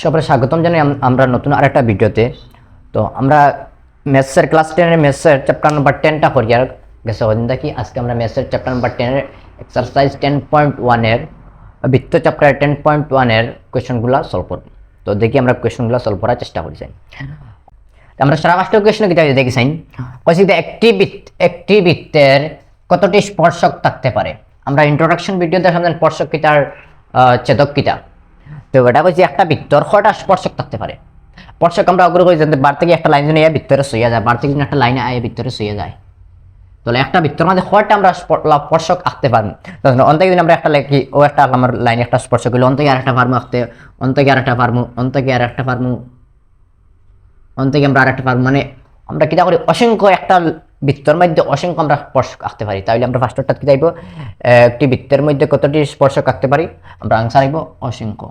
সবাই স্বাগতম জানাই আমরা নতুন আরেকটা ভিডিওতে। তো আমরা ম্যাথসের ক্লাস 10 এর ম্যাথসের চ্যাপ্টার নাম্বার 10টা করিয়া গেছে ওদিন দেখি। আজকে আমরা ম্যাথসের চ্যাপ্টার নাম্বার 10 এর এক্সারসাইজ 10.1 এর বৃত্ত চ্যাপ্টার 10.1 এর কোশ্চেনগুলো সলভ করব। তো দেখি আমরা কোশ্চেনগুলো সলভ করার চেষ্টা করছি। আমরা সারা পাঁচটা কোশ্চেন কি দেখেছি কইছি যে একটি বৃত্তের কতটি স্পর্শক থাকতে পারে। আমরা ইন্ট্রোডাকশন ভিডিওতে সামনে স্পর্শক কি তার ছেদক কিটা, তো এটা কইছি একটা বৃত্তর কয়টা স্পর্শক থাকতে পারে। স্পর্শক আমরা অগ্র কই যে বার থেকে একটা লাইন জন্য ভিতরে সইয়া যায়, বার থেকে একটা লাইনে আয় ভিতরে সইয়া যায়। তাহলে একটা বৃত্তর মধ্যে কয়টা আমরা স্পর্শক আঁকতে পারি। অন থেকে আমরা একটা লিখি ও একটা আমার লাইনে একটা স্পর্শক হইলো, অন থেকে আরেকটা পারমু আঁকতে, অন থেকে আরেকটা পারমু, অন থেকে আরেকটা পারমু, অন থেকে আমরা আরেকটা পারমু। মানে আমরা কিটা করি অসংখ্য একটা বৃত্তর মধ্যে অসংখ্য আমরা স্পর্শক আঁকতে পারি। তাইলে আমরা ফার্স্টটা কি যাইব, একটি বৃত্তের মধ্যে কতটি স্পর্শক আঁকতে পারি। আমরা আনসার আইব অসংখ্য।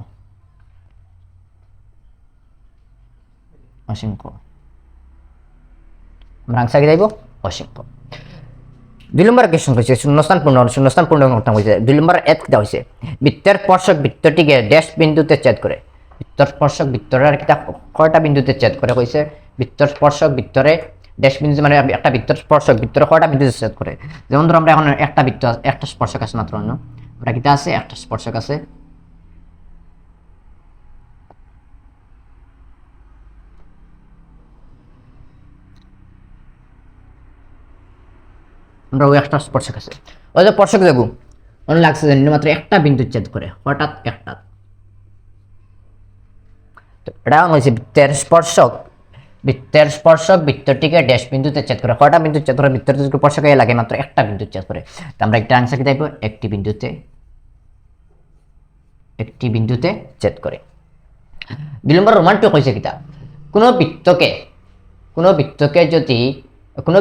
অসংখ্য আমরা আনসার কি যাইব অসংখ্য। 2 নম্বর কোশ্চেন হইছে শূন্যস্থান পূর্ণ করতে হইছে। 2 নম্বর এত কিটা হইছে বৃত্তের স্পর্শক বৃত্তটিকে ড্যাশ বিন্দুতে ছেদ করে। বৃত্তর স্পর্শক বৃত্তরের কিটা কয়টা বিন্দুতে ছেদ করে কইছে। বৃত্তর স্পর্শক বৃত্তরে ড্যাশ বিন্দু মানে একটা বৃত্তর স্পর্শক বৃত্তরে কয়টা বিন্দুতে ছেদ করে। যেমন ধরো আমরা এখন একটা বৃত্ত একটা স্পর্শক আছে মাত্র, আমরা কিটা আছে একটা স্পর্শক আছে, আমরা ওই একটা স্পর্শক আছে ওই যে স্পর্শক দেখো মনে লাগছে যে মাত্র একটা বিন্দু ছেদ করে, হঠাৎ একটা। তো এটা হচ্ছে বৃত্তের স্পর্শক বৃত্তটিকে ড্যাশ বিন্দুতে ছেদ করে। কয়টা বিন্দু ছেদ করে বৃত্তের স্পর্শক লাগে মাত্র একটা বিন্দু ছেদ করে। তো আমরা একটা আনসার কি দেব একটি বিন্দুতে ছেদ করে। 2 নম্বর রোমান্টিক হয়েছে কিটা কোনো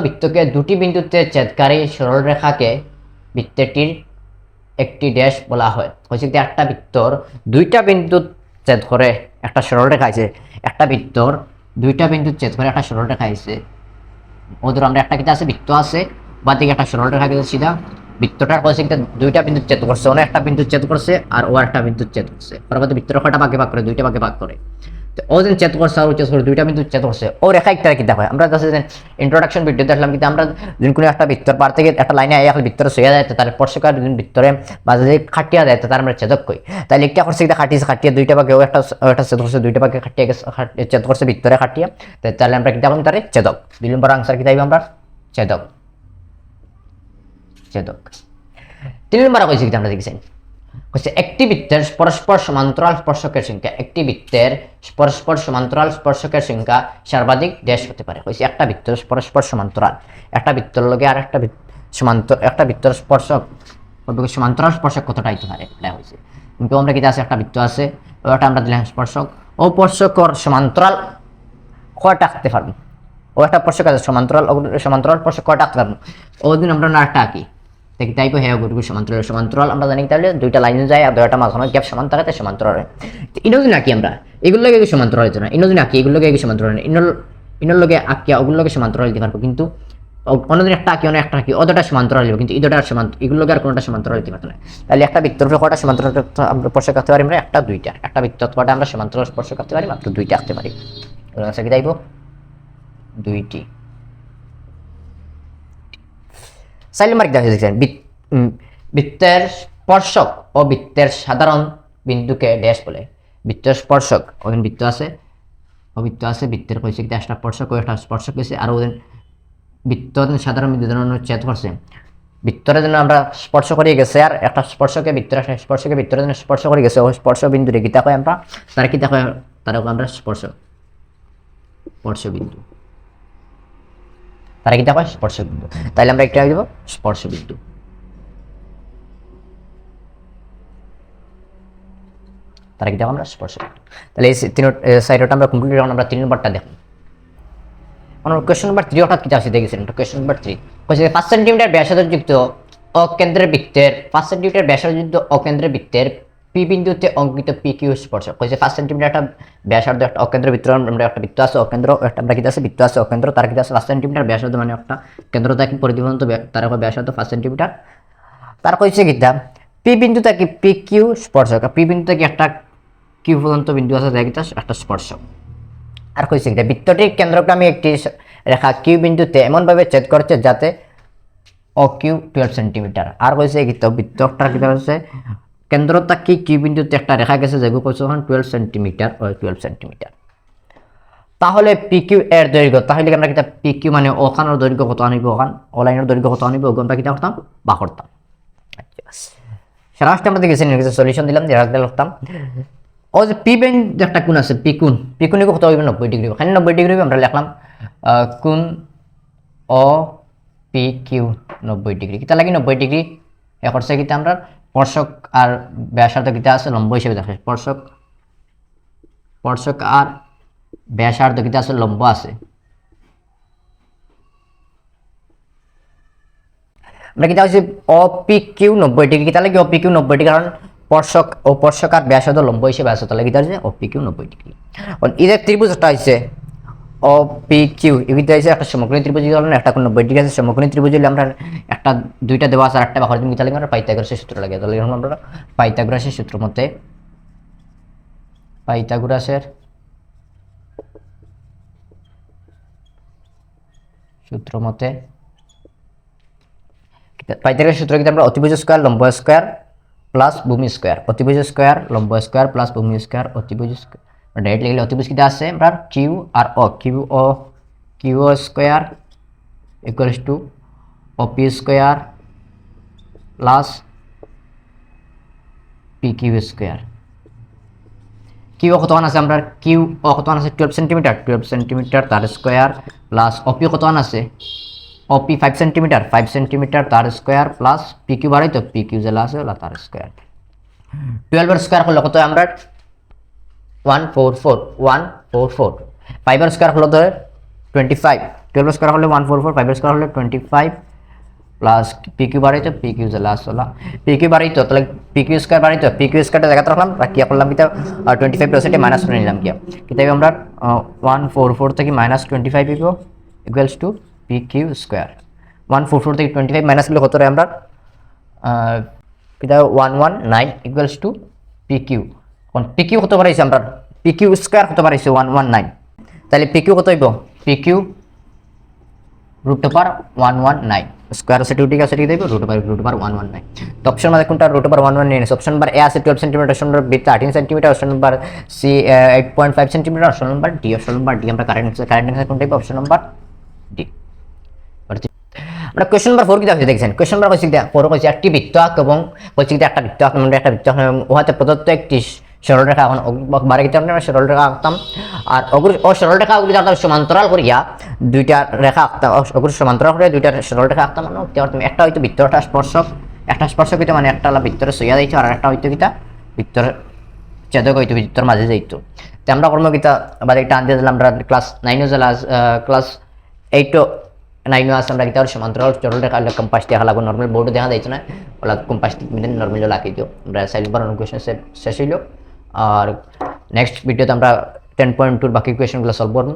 বৃত্তকে দুটি বিন্দুতে ছেদকারী সরলরেখাকে বৃত্তটির একটি ড্যাশ বলা হয়। হচ্ছে একটা বৃত্তর দুইটা বিন্দু ছেদ করে একটা সরলরেখা আছে, একটা বৃত্তর দুইটা বিন্দু ছেদ করে একটা সরলরেখা আছে। ওদের আমরা একটা কিটা আছে বৃত্ত আছে বা দিকে একটা সরলরেখা আছে সিধা, বৃত্তটার কইছে কিটা দুইটা বিন্দু ছেদ করছে, অনেক একটা বিন্দু ছেদ করছে আর ও একটা বিন্দু ছেদ করছে। পরবর্তী বৃত্তর কয়টা ভাগে ভাগ করে, দুইটা ভাগে ভাগ করে। ও দিন ছেদ করছে আর ছেদ করে দুইটা বিন্দু ছেদ করছে, ও রেখা একটা কিটা হয়। আমরা জাস্ট ইন্ট্রোডাকশন ভিডিও দেখলাম কিন্তু আমরা যদি কোনো একটা বৃত্তর পার থেকে একটা লাইনে আইয়া ভিতরে সইয়া যায় তার স্পর্শকার যদি ভিতরে মাঝে যদি খাটিয়া যায় তার আমরা ছেদক কই। তাহলে একটা করছে কিটা খাটিয়ে দুইটা ভাগে, ও একটা ছেদ করছে দুইটা ভাগে খাটিয়ে ছেদ করছে ভিতরে খাটিয়া, তাহলে আমরা কিটা বললাম তারে ছেদক। 2 নম্বর আনসার কি যাইব আমরা ছেদক। 3 নম্বর কইছে কি আমরা দেখেছি কইছে একটি বৃত্তের পরস্পর সমান্তরাল স্পর্শকের সংখ্যা, একটি বৃত্তের পরস্পর সমান্তরাল স্পর্শকের সংখ্যা সর্বাধিক ড্যাশ হতে পারে। কইছে একটা বৃত্তের পরস্পর সমান্তরাল, একটা বৃত্তের লগে আর একটা একটা বৃত্তের স্পর্শক সমান্তরাল স্পর্শক কতটা হইতে পারে এটা হইছে। কিন্তু আমরা কি আছে একটা বৃত্ত আছে ওটা আমরা দিলাম স্পর্শক, ও স্পর্শকর সমান্তরাল কয়টা আঁকতে পারবো। ও একটা স্পর্শক আছে সমান্তরাল স্পর্শক কয়টা আঁকতে পারবো। ওদিন আমরা না একটা আঁকি দেখি তাইবো হ্যাঁ গুরু সমান্তরাল আমরা জানি তাহলে দুইটা লাইনে যায় আর দুইটা মাঝখানে গ্যাপ সমান থাকে তাই সমান্তরাল হয়। ইনোদিন আঁকি আমরা এগুলো লগে সমান্তরাল হইতো না, ইনোদিন আঁকি এগুলো লগে সমান্তরাল ইনোর লগে আঁকিয়া ওগুলো লগে সমান্তরাল দিতে পারবো, কিন্তু অন্যদিন একটা আঁকি অনেক একটা আঁকি ওটা সমান্তরাল হবে, কিন্তু ইদোটা এগুলো লগে আর কোনটা সমান্তরাল দিতে পারতো না। তাহলে একটা বৃত্তর কয়টা সমান্তরাল আমরা স্পর্শক আঁকতে পারি আমরা একটা দুইটা, একটা বৃত্ত কয়টা আমরা সমান্তরাল স্পর্শক আঁকতে পারি মাত্র দুইটা আঁকতে পারি। আচ্ছা কি যাইবো দুইটি। 4 নম্বর কি দেখেছেন বৃত্তের স্পর্শক ও বৃত্তের সাধারণ বিন্দুকে ড্যাশ বলে। বৃত্তের স্পর্শক ওখানে বৃত্ত আছে বৃত্তের কইছে কি একটা স্পর্শক ও একটা স্পর্শক কইছে, আর ওখানে বৃত্ত সাধারণ বিন্দু জন্য ছেদ করছে। বৃত্তরের জন্য আমরা স্পর্শ করে গেছে আর একটা স্পর্শকে বৃত্তের জন্য স্পর্শ করে গেছে, ওই স্পর্শ বিন্দু রে কিতা কয় আমরা তার কিতা কয় তার আমরা স্পর্শ বিন্দু, তারা কিতা কয় স্পর্শ বিন্দু। তাহলে আমরা একটা দেব স্পর্শ বিন্দু। তারা কিতা আমরা স্পর্শ বিন্দু। তাহলে এই তিন সাইডটা আমরা কমপ্লিট করলাম। আমরা 3 নম্বরটা দেখুন। কোশ্চেন নম্বর 3 অর্থাৎ কিতা আছে দেখেছেন। কোশ্চেন নম্বর 3 কইছে 5 সেন্টিমিটার ব্যাসার্ধযুক্ত অকেন্দ্রের বৃত্তের 5 সেন্টিমিটার ব্যাসার্ধযুক্ত অকেন্দ্রের বৃত্তের পি বিন্দুতে অঙ্কিত পি কিউ স্পর্শক। কইছে 5 সেন্টিমিটার একটা ব্যাসার্ধ একটা অকেন্দ্র বৃত্ত, আমরা একটা বৃত্ত আছে অকেন্দ্র, একটা আমরা কিতা আছে বৃত্ত আছে অকেন্দ্র, তার কিতা আছে 5 সেন্টিমিটার ব্যাসার্ধ মানে একটা কেন্দ্র থেকে পরিধিবন্ত তার ব্যাসার্ধ 5 সেন্টিমিটার। তার কইছে কিতা পি বিন্দুতে কি পি কিউ স্পর্শক, পি বিন্দুতে কি একটা কিউ পর্যন্ত বিন্দু আছে দেখা গেছে একটা স্পর্শক। আর কইছে কি বৃত্তটির কেন্দ্রগামী একটি রেখা কিউ বিন্দুতে এমনভাবে ছেদ করছে যাতে ও কিউ 12 সেন্টিমিটার। আর কইছে কি বৃত্তটার কি হচ্ছে কেন্দ্রটা কি কিউ বিন্দুতে একটা রেখা গেছে যেগুলো কইছে 12 সেন্টিমিটার ও 12 সেন্টিমিটার। তাহলে পিকিউ এর দৈর্ঘ্য, তাহলে আমরা কিতা পিকিউ মানে ওখানের দৈর্ঘ্য কত আনিব, ওখান ও লাইনের দৈর্ঘ্য কত আনিব, আমরা কিতা করতাম বা করতাম। সেটা আমরা দেখেছি সলিউশন দিলাম করতাম। ও যে পি বেন একটা কোণ আছে পিকুন, পিকুনি কত হইবে 90 ডিগ্রি, এখানে 90 ডিগ্রি আমরা লিখলাম কোণ ও পি কিউ 90 ডিগ্রি। কিতা লাগি 90 ডিগ্রি এ করছে কিতা আমরা স্পর্শক আর ব্যাসার্ধ কিতা আছে লম্ব হিসেবে দেখে, স্পর্শক আর ব্যাসার্ধ কিতা আছে লম্ব আছে। আমরা কিতা হচ্ছে অপি কিউ 90 ডিগ্রি, কিতা লাগে অপি কিউ 90 ডিগ্রি কারণ স্পর্শক আর ব্যাসার্ধ লম্ব হিসেবে আছে, তাহলে কিতা হচ্ছে অপি কিউ 90 ডিগ্রি। এদের ত্রিভুজটা হচ্ছে অপি কিউ, এটা হচ্ছে একটা সমকোণী ত্রিভুজ, কারণ একটা 90 ডিগ্রি আছে সমকোণী ত্রিভুজ হলে আমরা একটা দুইটা দেওয়া আছে আর একটা বাহর দিন কিতা লাগে আমরা পাইথাগোরাসের সূত্র লাগে। তাহলে এখন আমরা পাইথাগোরাসের সূত্র মতে পাইথাগোরাসের সূত্র মতে পাইথাগোরাসের সূত্র কিন্তু আমরা অতিভুজ স্কয়ার লম্ব স্কয়ার প্লাস ভূমি স্কয়ার, অতিভুজ স্কয়ার লম্ব স্কয়ার প্লাস ভূমি স্কয়ার, অতিভুজ ডাইরেক্ট লিখলে অতিভুজ কিটা আছে আমরা Q R O Q square equals to O P square plus P Q square. Q কতখান আছে আমরা কিউ ও কতখান আছে 12 সেন্টিমিটার তার স্কয়ার প্লাস ওপি কতখান আছে ওপি 5 সেন্টিমিটার তার স্কয়ার প্লাস পি কিউ বাড়াই তো পি কিউ জেলা আছে ওলা তার স্কয়ার। 12 এর স্কয়ার হলো কত আমরা 144, 5 এর স্কয়ার হলো ধরে 25, 12 এর স্কয়ার হলো 144, 5 এর স্কয়ার হলো 25 প্লাস পি কিউ বাড়াই তো পি কিউ জেলা আছে ওলা পি কিউ বাড়াই তো, তাহলে পি কিউ স্কয়ার বাড়াই তো পি কিউ স্কয়ারটা জায়গাতে রাখলাম আর কি করলাম কিটা 25% মাইনাস করে নিলাম কিটা আমরা 144 থেকে -25 equals to P Q square. 144 থেকে 25 মাইনাস করলে কত রে আমরা কিটা 119 ইকুয়ালস টু পি কিউ। কোন পি কিউ কত বাড়াইছে আমরা পি কিউ স্কয়ার কত বাড়াইছে 119, তাহলে পি কিউ কত হইব পি কিউ √119 স্কয়ার আছে ঠিক আছে ঠিক দেব √119। তো অপশন মানে কোনটা √119 অপশন নাম্বার এ আছে 12 centimetre, option number B 13 centimetre, option number C 8.5 centimetre, option number D আমরা কারেন্ট অ্যান্সার কোনটা হবে অপশন নাম্বার ডি। আমরা কোশ্চেন নাম্বার 4 কি দেখছেন, কোশ্চেন নাম্বার কইছি দা 4 কইছি একটি বৃত্ত আঁক এবং কইছি একটা বৃত্ত আঁক মানে একটা বৃত্ত ওহাতে প্রদত্ত একটি সরলরেখা, এখন বারে কি আমরা সরলরেখা আঁকতাম আর সরলরেখা গুলি আমরা সমান্তরাল করিয়া দুইটা রেখা আঁকতাম, সমান্তরাল করে দুইটা সরলরেখা আঁকতাম মানে একটা হয়তো বৃত্তটা স্পর্শক, একটা স্পর্শক হইতো মানে একটা ভিতরে সইয়া যাইতো আর একটা হইতো কিটা ভিতরে ছেদক হইতো ভিতর মাঝে যাইতো। তো আমরা কর্ম কিটা আবার এটা আনতে দিলাম আমরা ক্লাস 9 জেলা ক্লাস 8 9 আছে আমরা কিটা সমান্তরাল সরলরেখা কম্পাস দেখা লাগবে, নরমাল বোর্ড দেখা যাইতো না ওলা কম্পাস নরমাল লাগাই দিও। আমরা সাইলবার কোশ্চেন শেষ হইলো আর নেক্সট ভিডিওতে আমরা 10.2 বাকি কোয়েশ্চেনগুলো সলভ করব।